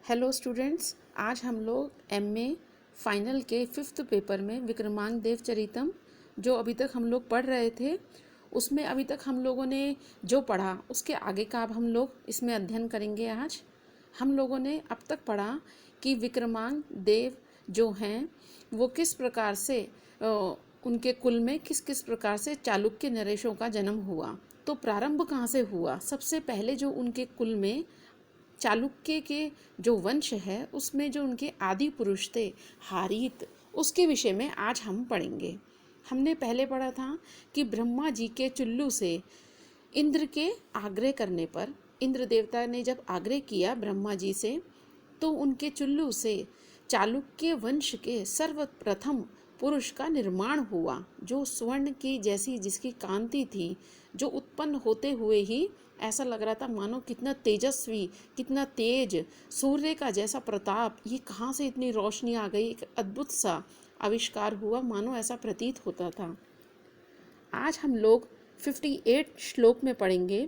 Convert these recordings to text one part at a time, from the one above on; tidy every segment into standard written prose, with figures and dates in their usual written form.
Hello students, आज हम लोग एमए फाइनल के 5th पेपर में विक्रमांक देवचरितम जो अभी तक हम लोग पढ़ रहे थे उसमें अभी तक हम लोगों ने जो पढ़ा उसके आगे का अब हम लोग इसमें अध्ययन करेंगे। आज हम लोगों ने अब तक पढ़ा कि विक्रमांक देव जो हैं वो किस प्रकार से उनके कुल में किस किस प्रकार से चालुक्य नरेशों का जन्म हुआ। तो प्रारंभ कहाँ से हुआ? सबसे पहले जो उनके कुल में चालुक्य के जो वंश है उसमें जो उनके आदि पुरुष थे हारीत, उसके विषय में आज हम पढ़ेंगे। हमने पहले पढ़ा था कि ब्रह्मा जी के चुल्लू से इंद्र के आग्रह करने पर, इंद्र देवता ने जब आग्रह किया ब्रह्मा जी से, तो उनके चुल्लू से चालुक्य वंश के सर्वप्रथम पुरुष का निर्माण हुआ, जो स्वर्ण की जैसी जिसकी कांति थी, जो उत्पन्न होते हुए ही ऐसा लग रहा था मानो कितना तेजस्वी, कितना तेज, सूर्य का जैसा प्रताप, ये कहाँ से इतनी रोशनी आ गई, एक अद्भुत सा आविष्कार हुआ, मानो ऐसा प्रतीत होता था। आज हम लोग 58 श्लोक में पढ़ेंगे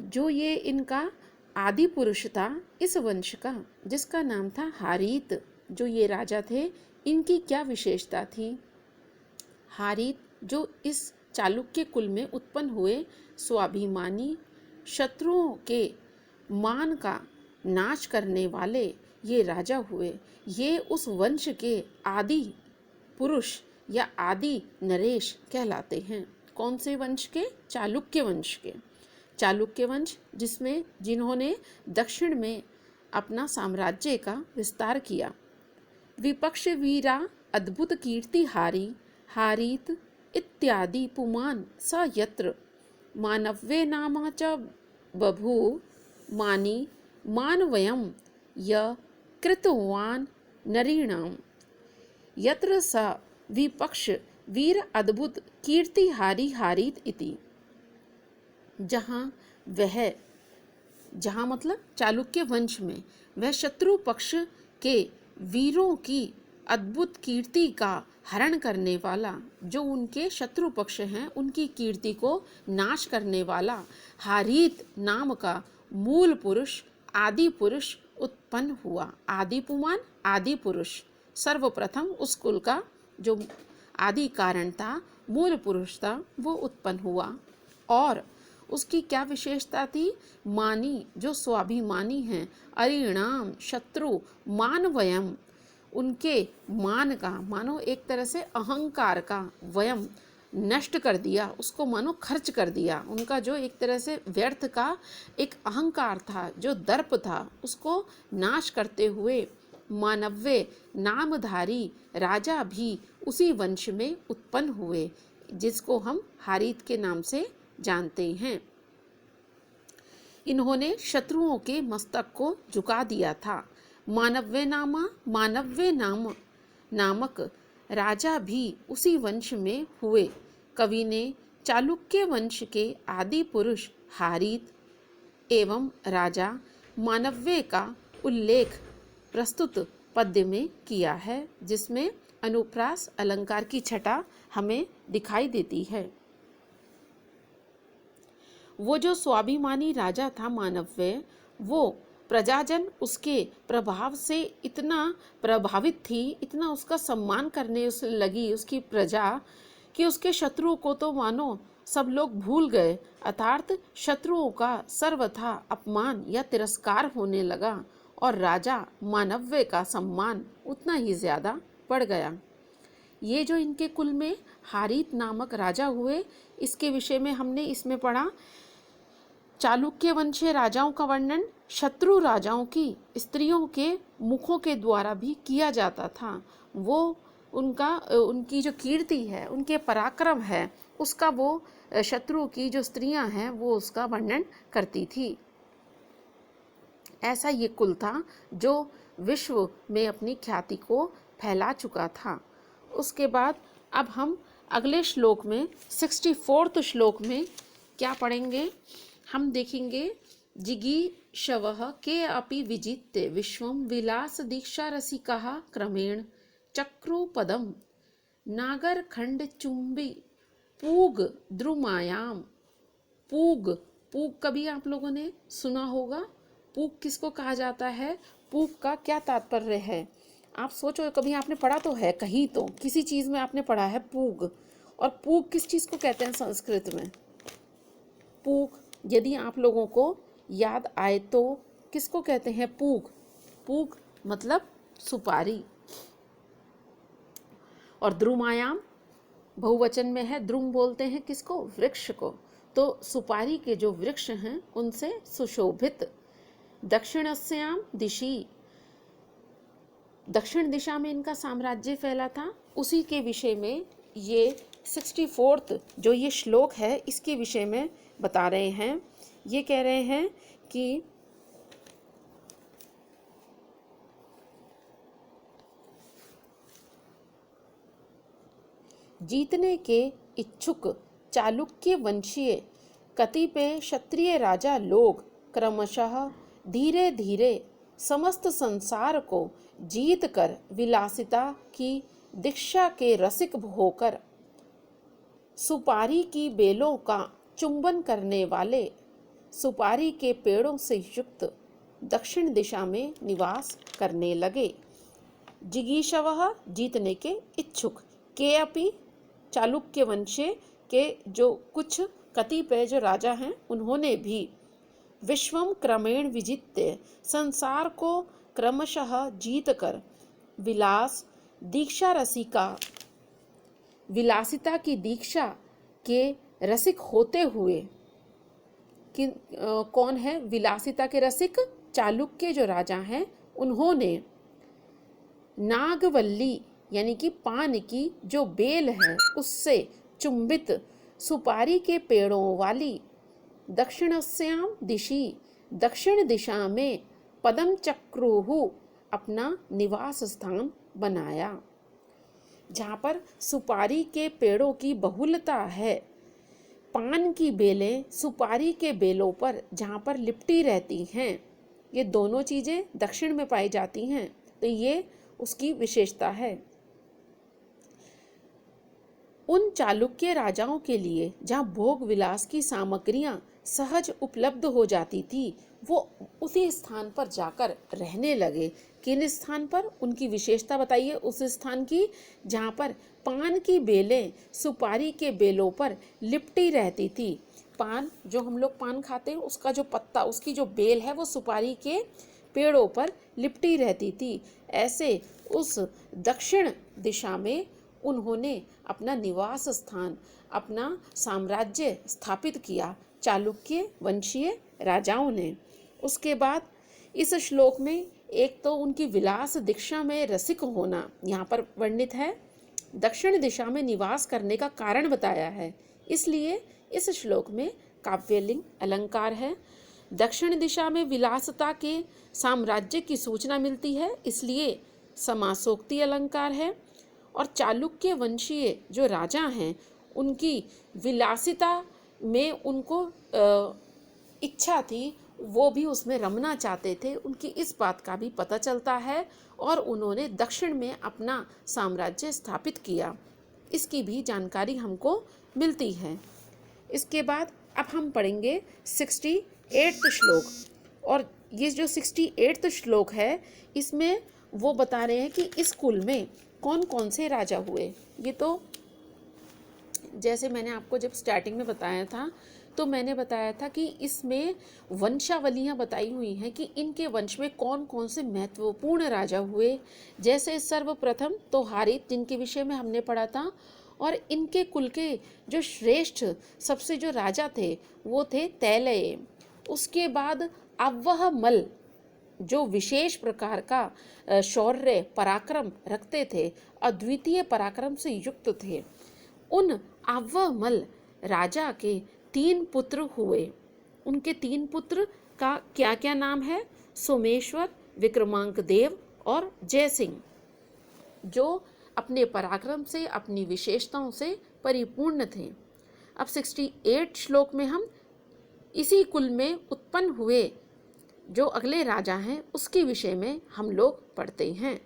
जो ये इनका आदि पुरुष था इस वंश का, जिसका नाम था हारीत। जो ये राजा थे, इनकी क्या विशेषता थी? हारीत जो इस चालुक्य कुल में उत्पन्न हुए, स्वाभिमानी, शत्रुओं के मान का नाश करने वाले ये राजा हुए। ये उस वंश के आदि पुरुष या आदि नरेश कहलाते हैं। कौन से वंश के? चालुक्य वंश के। चालुक्य वंश जिन्होंने दक्षिण में अपना साम्राज्य का विस्तार किया। विपक्ष वीरा अद्भुत कीर्ति हारी, हारीत इत्यादि पुमान स यत्र, मानव्ये नामा च बभू मानी मानवयम य कृतवान नरीणाम, यत्र स विपक्ष वीर अद्भुत कीर्ति हारी हारीत इति। जहाँ मतलब चालुक्य वंश में वह शत्रु पक्ष के वीरों की अद्भुत कीर्ति का हरण करने वाला, जो उनके शत्रु पक्ष हैं उनकी कीर्ति को नाश करने वाला हारीत नाम का मूल पुरुष, आदि पुरुष उत्पन्न हुआ। आदि पुमान, आदि पुरुष, सर्वप्रथम उस कुल का जो आदि कारण था, मूल पुरुष था, वो उत्पन्न हुआ। और उसकी क्या विशेषता थी? मानी, जो स्वाभिमानी हैं, अरिणाम शत्रु, मानवयम, उनके मान का, मानो एक तरह से अहंकार का, वयम नष्ट कर दिया, उसको मानो खर्च कर दिया। उनका जो एक तरह से व्यर्थ का एक अहंकार था, जो दर्प था, उसको नाश करते हुए मानव्य नामधारी राजा भी उसी वंश में उत्पन्न हुए, जिसको हम हारीत के नाम से जानते हैं। इन्होंने शत्रुओं के मस्तक को झुका दिया था। मानव्य नामक राजा भी उसी वंश में हुए। कवि ने चालुक्य वंश के आदि पुरुष हारीत एवं राजा मानव्य का उल्लेख प्रस्तुत पद्य में किया है, जिसमें अनुप्रास अलंकार की छटा हमें दिखाई देती है। वो जो स्वाभिमानी राजा था मानव्य, वो प्रजाजन उसके प्रभाव से इतना प्रभावित थी, इतना उसका सम्मान करने लगी उसकी प्रजा, कि उसके शत्रुओं को तो मानो सब लोग भूल गए, अर्थात शत्रुओं का सर्वथा अपमान या तिरस्कार होने लगा, और राजा मानव्य का सम्मान उतना ही ज़्यादा बढ़ गया। ये जो इनके कुल में हारीत नामक राजा हुए, इसके विषय में हमने इसमें पढ़ा। चालुक्य वंशीय राजाओं का वर्णन शत्रु राजाओं की स्त्रियों के मुखों के द्वारा भी किया जाता था। वो उनकी जो कीर्ति है, उनके पराक्रम है, उसका वो शत्रु की जो स्त्रियां हैं वो उसका वर्णन करती थी। ऐसा ये कुल था जो विश्व में अपनी ख्याति को फैला चुका था। उसके बाद अब हम अगले श्लोक में 64 श्लोक में क्या पढ़ेंगे? हम देखेंगे, जिगीषवः के अपि विजित्य विश्वं विलास दीक्षा रसिकाः क्रमेण चक्रु पदम नागरखंड चुंबी पूग द्रुमायाम। पूग कभी आप लोगों ने सुना होगा। पूग किसको कहा जाता है, पूग का क्या तात्पर्य है? आप सोचो, कभी आपने पढ़ा तो है, कहीं तो किसी चीज़ में आपने पढ़ा है पूग। और पूग किस चीज़ को कहते हैं संस्कृत में? पूग यदि आप लोगों को याद आए तो किसको कहते हैं पूग? पूग मतलब सुपारी। और द्रुमायाम बहुवचन में है, द्रुम बोलते हैं किसको? वृक्ष को। तो सुपारी के जो वृक्ष हैं उनसे सुशोभित। दक्षिणस्याम दिशि, दक्षिण दिशा में इनका साम्राज्य फैला था। उसी के विषय में ये 64 जो ये श्लोक है इसके विषय में बता रहे हैं। ये कह रहे हैं कि जीतने के इच्छुक चालुक्य वंशीय कतिपय क्षत्रिय राजा लोग क्रमशः धीरे धीरे समस्त संसार को जीत कर विलासिता की दीक्षा के रसिक होकर सुपारी की बेलों का चुंबन करने वाले सुपारी के पेड़ों से युक्त दक्षिण दिशा में निवास करने लगे। जिगीषवः जीतने के इच्छुक, के अपि चालुक्य वंशे के जो कुछ कतिपय जो राजा हैं उन्होंने भी विश्वम क्रमेण विजित्य संसार को क्रमशः जीतकर विलास दीक्षा रसिका विलासिता की दीक्षा के रसिक होते हुए कौन है विलासिता के रसिक? चालुक्य जो राजा हैं उन्होंने नागवल्ली यानी कि पान की जो बेल है उससे चुंबित सुपारी के पेड़ों वाली दक्षिणस्याम दिशि दक्षिण दिशा में पदम चक्रुहु अपना निवास स्थान बनाया। जहाँ पर सुपारी के पेड़ों की बहुलता है, पान की बेलें सुपारी के बेलों पर जहाँ पर लिपटी रहती हैं, ये दोनों चीज़ें दक्षिण में पाई जाती हैं, तो ये उसकी विशेषता है। उन चालुक्य राजाओं के लिए जहाँ भोग विलास की सामग्रियाँ सहज उपलब्ध हो जाती थी, वो उसी स्थान पर जाकर रहने लगे। किन स्थान पर? उनकी विशेषता बताइए उस स्थान की जहाँ पर पान की बेलें सुपारी के बेलों पर लिपटी रहती थी। पान जो हम लोग पान खाते हैं उसका जो पत्ता, उसकी जो बेल है वो सुपारी के पेड़ों पर लिपटी रहती थी। ऐसे उस दक्षिण दिशा में उन्होंने अपना निवास स्थान, अपना साम्राज्य स्थापित किया चालुक्य वंशीय राजाओं ने। उसके बाद इस श्लोक में एक तो उनकी विलास दीक्षा में रसिक होना यहाँ पर वर्णित है, दक्षिण दिशा में निवास करने का कारण बताया है, इसलिए इस श्लोक में काव्यलिंग अलंकार है। दक्षिण दिशा में विलासता के साम्राज्य की सूचना मिलती है, इसलिए समासोक्ति अलंकार है। और चालुक्य वंशीय जो राजा हैं उनकी विलासिता में उनको इच्छा थी, वो भी उसमें रमना चाहते थे, उनकी इस बात का भी पता चलता है और उन्होंने दक्षिण में अपना साम्राज्य स्थापित किया, इसकी भी जानकारी हमको मिलती है। इसके बाद अब हम पढ़ेंगे 68वां श्लोक, और ये जो 68वां श्लोक है इसमें वो बता रहे हैं कि इस कुल में कौन कौन से राजा हुए। ये तो जैसे मैंने आपको जब स्टार्टिंग में बताया था तो मैंने बताया था कि इसमें वंशावलियाँ बताई हुई हैं कि इनके वंश में कौन कौन से महत्वपूर्ण राजा हुए। जैसे सर्वप्रथम तो हारित, जिनके विषय में हमने पढ़ा था, और इनके कुल के जो श्रेष्ठ सबसे जो राजा थे वो थे तैलय। उसके बाद अव्वहमल जो विशेष प्रकार का शौर्य पराक्रम रखते थे, अद्वितीय पराक्रम से युक्त थे। उन अव्वहमल राजा के 3 पुत्र हुए। उनके 3 पुत्र का क्या क्या नाम है? सोमेश्वर, विक्रमांक देव और जय सिंह, जो अपने पराक्रम से, अपनी विशेषताओं से परिपूर्ण थे। अब 68 श्लोक में हम इसी कुल में उत्पन्न हुए जो अगले राजा हैं उसके विषय में हम लोग पढ़ते हैं।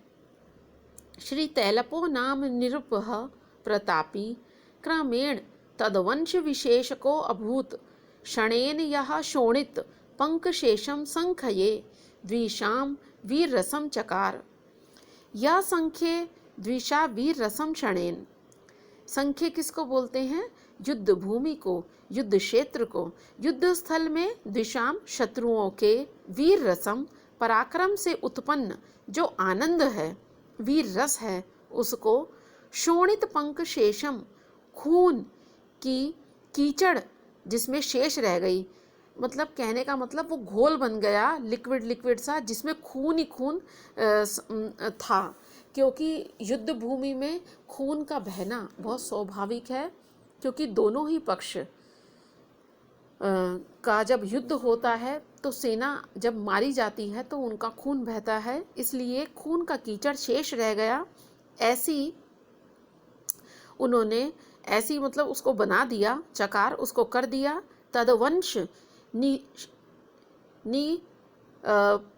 श्री तैलपो नाम निरुपः प्रतापी क्रमेण तदवंश विशेषको अभूत, क्षणेन यः शोणित पंकशेषम संख्ये द्विषाम वीर रसम चकार। यह संख्ये द्विषा वीर रसम क्षणेन। संख्ये किसको बोलते हैं? युद्ध भूमि को, युद्ध क्षेत्र को। युद्ध स्थल में द्विषाम शत्रुओं के, वीर रसम पराक्रम से उत्पन्न जो आनंद है, वीर रस है, उसको शोणित पंक शेषम खून की कीचड़ जिसमें शेष रह गई, मतलब कहने का मतलब वो घोल बन गया, लिक्विड लिक्विड सा, जिसमें खून ही खून था। क्योंकि युद्ध भूमि में खून का बहना बहुत स्वाभाविक है, क्योंकि दोनों ही पक्ष का जब युद्ध होता है तो सेना जब मारी जाती है तो उनका खून बहता है, इसलिए खून का कीचड़ शेष रह गया। ऐसी उन्होंने ऐसी मतलब उसको बना दिया, चकार उसको कर दिया। तदवंश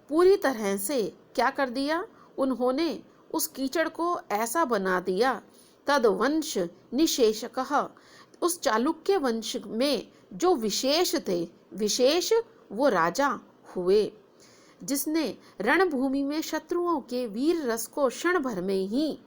पूरी तरह से क्या कर दिया? उन्होंने उस कीचड़ को ऐसा बना दिया। तदवंश निशेषकः, उस चालुक्य वंश में जो विशेष थे, विशेष वो राजा हुए जिसने रणभूमि में शत्रुओं के वीर रस को क्षण भर में ही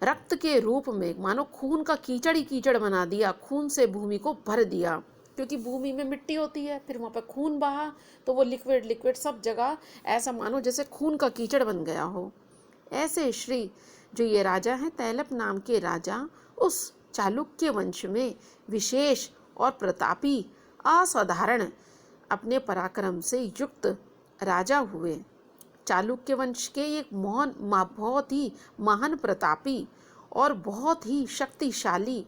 रक्त के रूप में, मानो खून का कीचड़ ही कीचड़ बना दिया, खून से भूमि को भर दिया। क्योंकि भूमि में मिट्टी होती है, फिर वहाँ पर खून बहा तो वो लिक्विड लिक्विड सब जगह ऐसा मानो जैसे खून का कीचड़ बन गया हो। ऐसे श्री जो ये राजा हैं, तैलप नाम के राजा, उस चालुक्य वंश में विशेष और प्रतापी, असाधारण अपने पराक्रम से युक्त राजा हुए। चालुक्य वंश के एक बहुत ही महान प्रतापी और बहुत ही शक्तिशाली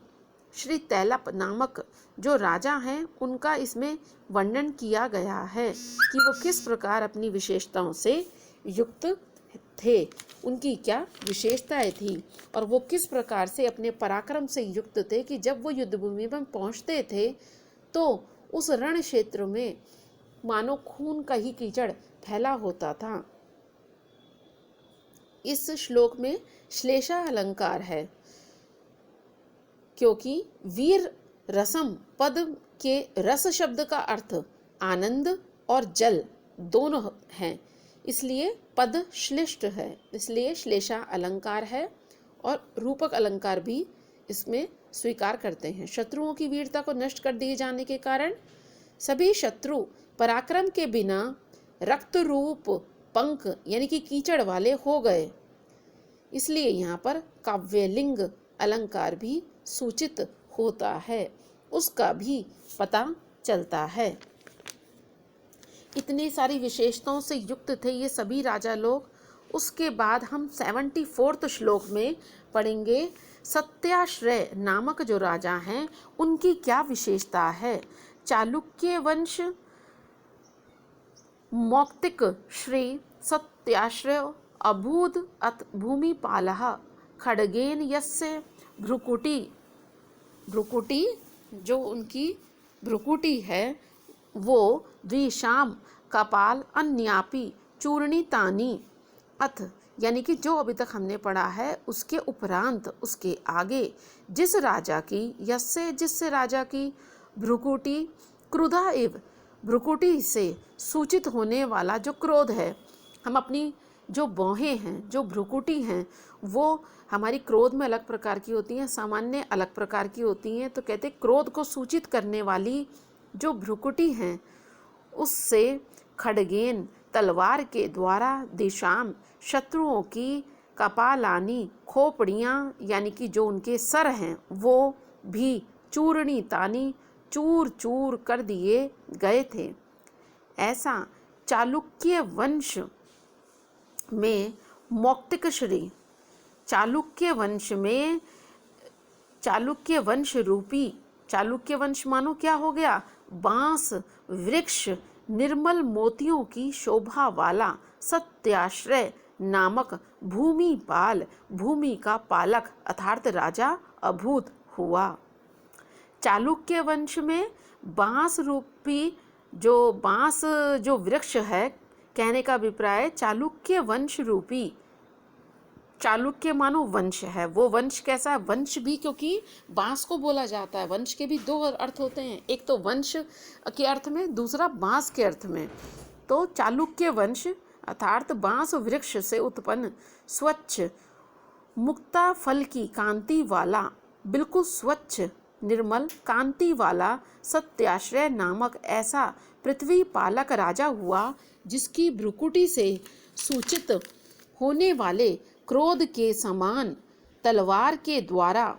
श्री तैलप नामक जो राजा हैं, उनका इसमें वर्णन किया गया है कि वो किस प्रकार अपनी विशेषताओं से युक्त थे, उनकी क्या विशेषताएं थी, और वो किस प्रकार से अपने पराक्रम से युक्त थे कि जब वो युद्ध भूमि में पहुंचते थे तो उस रण क्षेत्र में मानो खून का ही कीचड़ फैला होता था। इस श्लोक में श्लेषा अलंकार है, क्योंकि वीर रसम पद के रस शब्द का अर्थ आनंद और जल दोनों हैं, इसलिए पद श्लिष्ट है, इसलिए श्लेषा अलंकार है। और रूपक अलंकार भी इसमें स्वीकार करते हैं। शत्रुओं की वीरता को नष्ट कर दिए जाने के कारण सभी शत्रु पराक्रम के बिना रक्त रूप पंख यानी कि कीचड़ वाले हो गए, इसलिए यहाँ पर काव्यलिंग अलंकार भी सूचित होता है, उसका भी पता चलता है। इतनी सारी विशेषताओं से युक्त थे ये सभी राजा लोग। उसके बाद हम 74 श्लोक में पढ़ेंगे सत्याश्रय नामक जो राजा हैं उनकी क्या विशेषता है। चालुक्य वंश मौक्तिक श्री सत्याश्रय अभूद अत भूमिपालः खड्गेन यस्य भ्रुकुटी जो उनकी भ्रुकुटी है वो द्विषाम कपाल अन्यापि चूर्णितानि अथ, यानी कि जो अभी तक हमने पढ़ा है उसके उपरांत उसके आगे जिस राजा की यस्य जिससे राजा की भ्रुकुटी क्रुधा एव भ्रुकुटी से सूचित होने वाला जो क्रोध है, हम अपनी जो भौहें हैं जो भ्रुकुटी हैं वो हमारी क्रोध में अलग प्रकार की होती हैं, सामान्य अलग प्रकार की होती हैं, तो कहते क्रोध को सूचित करने वाली जो भ्रुकुटी हैं उससे खड्गेन तलवार के द्वारा दिशाम शत्रुओं की कपालानी खोपड़ियाँ यानी कि जो उनके सर हैं वो भी चूर्णितानी चूर चूर कर दिए गए थे। ऐसा चालुक्य वंश में मौक्तिक श्री चालुक्य वंश में चालुक्य वंश रूपी, चालुक्य वंश मानो क्या हो गया, बांस वृक्ष निर्मल मोतियों की शोभा वाला सत्याश्रय नामक भूमिपाल भूमि का पालक अर्थात राजा अभूत हुआ। चालुक्य वंश में बांस रूपी जो वृक्ष है, कहने का अभिप्राय चालुक्य वंश रूपी चालुक्य मानो वंश है। वो वंश कैसा है? वंश भी क्योंकि बांस को बोला जाता है। वंश के भी दो अर्थ होते हैं, एक तो वंश के अर्थ में, दूसरा बांस के अर्थ में। तो चालुक्य वंश अर्थात बांस वृक्ष से उत्पन्न स्वच्छ मुक्ता फल की कांति वाला, बिल्कुल स्वच्छ निर्मल कांति वाला सत्याश्रय नामक ऐसा पृथ्वी पालक राजा हुआ, जिसकी भ्रुकुटी से सूचित होने वाले क्रोध के समान तलवार के द्वारा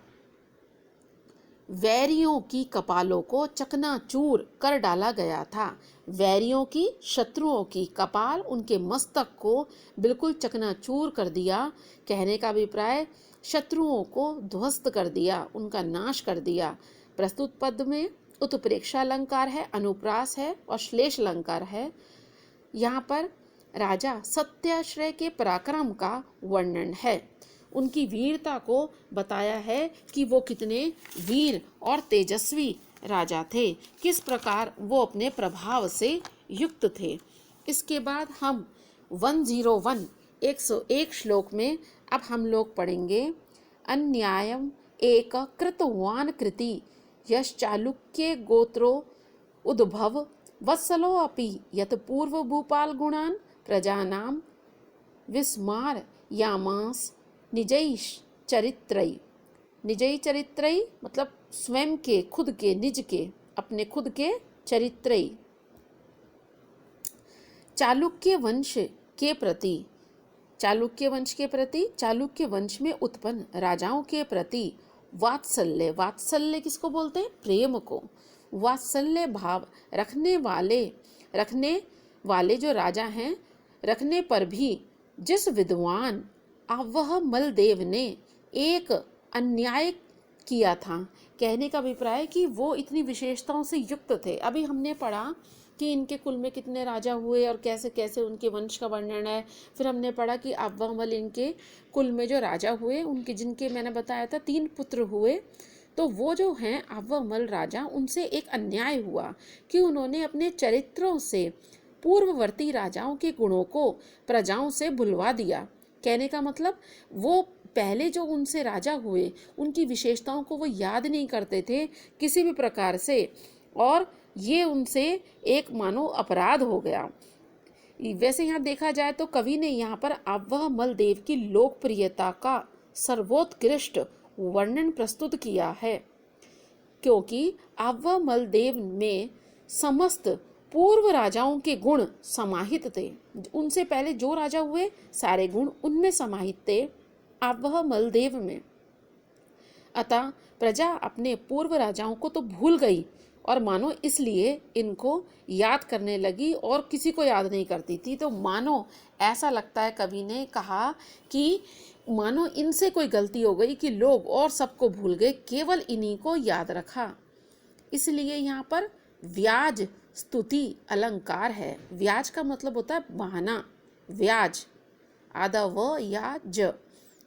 वैरियों की कपालों को चकनाचूर कर डाला गया था। वैरियों की, शत्रुओं की कपाल, उनके मस्तक को बिल्कुल चकनाचूर कर दिया। कहने का अभिप्राय, शत्रुओं को ध्वस्त कर दिया, उनका नाश कर दिया। प्रस्तुत पद में उत्प्रेक्षा अलंकार है, अनुप्रास है और श्लेष अलंकार है। यहाँ पर राजा सत्याश्रय के पराक्रम का वर्णन है, उनकी वीरता को बताया है कि वो कितने वीर और तेजस्वी राजा थे, किस प्रकार वो अपने प्रभाव से युक्त थे। इसके बाद हम 101 श्लोक में अब हम लोग पढ़ेंगे अन्यायम एक कृतवान कृति यश्चालुक्ये गोत्रो उद्भव वत्सलो अपि यत पूर्व भूपाल गुणान प्रजानाम विस्मार यामास निजै चरित्रई। निजै चरित्रई मतलब स्वयं के, खुद के, निज के, अपने खुद के चरित्रई। चालुक्य वंश के प्रति, चालुक्य वंश के प्रति, चालुक्य वंश में उत्पन्न राजाओं के प्रति वात्सल्य, वात्सल्य किसको बोलते हैं? प्रेम को। वात्सल्य भाव रखने वाले जो राजा हैं, रखने पर भी जिस विद्वान आवह मलदेव ने एक अन्याय किया था। कहने का अभिप्राय कि वो इतनी विशेषताओं से युक्त थे। अभी हमने पढ़ा कि इनके कुल में कितने राजा हुए और कैसे कैसे उनके वंश का वर्णन है। फिर हमने पढ़ा कि आवहमल इनके कुल में जो राजा हुए, उनके जिनके मैंने बताया था 3 पुत्र हुए। तो वो जो हैं आवहमल राजा, उनसे एक अन्याय हुआ कि उन्होंने अपने चरित्रों से पूर्ववर्ती राजाओं के गुणों को प्रजाओं से भुलवा दिया। कहने का मतलब, वो पहले जो उनसे राजा हुए, उनकी विशेषताओं को वो याद नहीं करते थे किसी भी प्रकार से, और ये उनसे एक मानो अपराध हो गया। वैसे यहाँ देखा जाए तो कवि ने यहाँ पर आवहमल देव की लोकप्रियता का सर्वोत्कृष्ट वर्णन प्रस्तुत किया है, क्योंकि आवहमल देव में समस्त पूर्व राजाओं के गुण समाहित थे। उनसे पहले जो राजा हुए, सारे गुण उनमें समाहित थे आवहमल देव में। अतः प्रजा अपने पूर्व राजाओं को तो भूल गई, और मानो इसलिए इनको याद करने लगी और किसी को याद नहीं करती थी। तो मानो ऐसा लगता है, कवि ने कहा कि मानो इनसे कोई गलती हो गई कि लोग और सबको भूल गए, केवल इन्हीं को याद रखा। इसलिए यहाँ पर व्याज स्तुति अलंकार है। व्याज का मतलब होता है बहाना, व्याज आधा व या ज।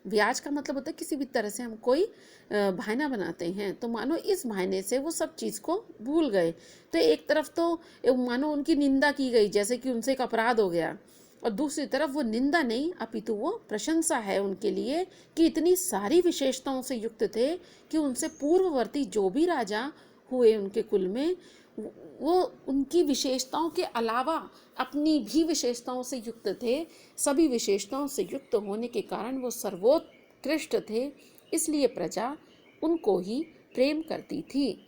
व्याज का मतलब होता है किसी भी तरह से हम कोई बहाना बनाते हैं, तो मानो इस बहाने से वो सब चीज़ को भूल गए। तो एक तरफ तो मानो उनकी निंदा की गई, जैसे कि उनसे एक अपराध हो गया, और दूसरी तरफ वो निंदा नहीं अपितु वो प्रशंसा है उनके लिए कि इतनी सारी विशेषताओं से युक्त थे कि उनसे पूर्ववर्ती जो भी राजा हुए उनके कुल में, वो उनकी विशेषताओं के अलावा अपनी भी विशेषताओं से युक्त थे। सभी विशेषताओं से युक्त होने के कारण वो सर्वोत्कृष्ट थे, इसलिए प्रजा उनको ही प्रेम करती थी।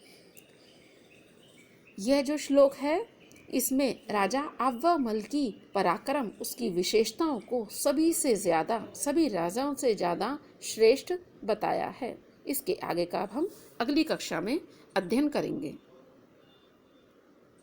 यह जो श्लोक है, इसमें राजा आवहमल की पराक्रम, उसकी विशेषताओं को सभी से ज़्यादा, सभी राजाओं से ज़्यादा श्रेष्ठ बताया है। इसके आगे का अब हम अगली कक्षा में अध्ययन करेंगे।